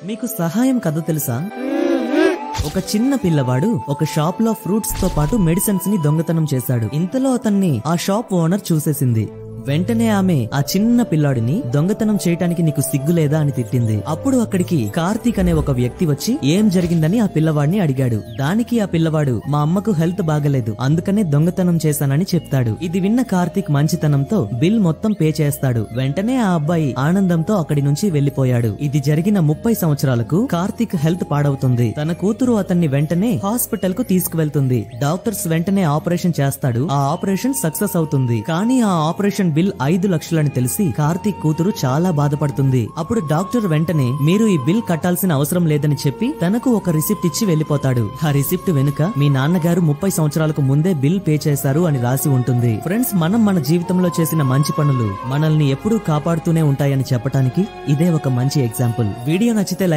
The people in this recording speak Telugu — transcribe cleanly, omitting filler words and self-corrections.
మీకు సహాయం కథ తెలుసా? ఒక చిన్న పిల్లవాడు ఒక షాప్ లో ఫ్రూట్స్ తో పాటు మెడిసిన్స్ ని దొంగతనం చేశాడు. ఇంతలో అతన్ని ఆ షాప్ ఓనర్ చూసేసింది. వెంటనే ఆమె ఆ చిన్న పిల్లాడిని దొంగతనం చేయటానికి నీకు సిగ్గులేదా అని తిట్టింది. అప్పుడు అక్కడికి కార్తీక్ అనే ఒక వ్యక్తి వచ్చి ఏం జరిగిందని ఆ పిల్లవాడిని అడిగాడు. దానికి ఆ పిల్లవాడు మా అమ్మకు హెల్త్ బాగలేదు, అందుకనే దొంగతనం చేశానని చెప్తాడు. ఇది విన్న కార్తీక్ మంచితనంతో బిల్ మొత్తం పే చేస్తాడు. వెంటనే ఆ అబ్బాయి ఆనందంతో అక్కడి నుంచి వెళ్లిపోయాడు. ఇది జరిగిన 30 సంవత్సరాలకు కార్తీక్ హెల్త్ పాడవుతుంది. తన కూతురు అతన్ని వెంటనే హాస్పిటల్ కు తీసుకువెళ్తుంది. డాక్టర్స్ వెంటనే ఆపరేషన్ చేస్తాడు. ఆ ఆపరేషన్ సక్సెస్ అవుతుంది. కానీ ఆ ఆపరేషన్ బిల్ 5 లక్షలని తెలిసి కార్తీక్ కూతురు చాలా బాధపడుతుంది. అప్పుడు డాక్టర్ వెంటనే మీరు ఈ బిల్ కట్టాల్సిన అవసరం లేదని చెప్పి తనకు ఒక రిసిప్ట్ ఇచ్చి వెళ్లిపోతాడు. ఆ రిసిప్ట్ వెనుక మీ నాన్నగారు 30 సంవత్సరాలకు ముందే బిల్ పే చేశారు అని రాసి ఉంటుంది. ఫ్రెండ్స్, మనం మన జీవితంలో చేసిన మంచి పనులు మనల్ని ఎప్పుడూ కాపాడుతూనే ఉంటాయని చెప్పడానికి ఇదే ఒక మంచి ఎగ్జాంపుల్. వీడియో నచ్చితే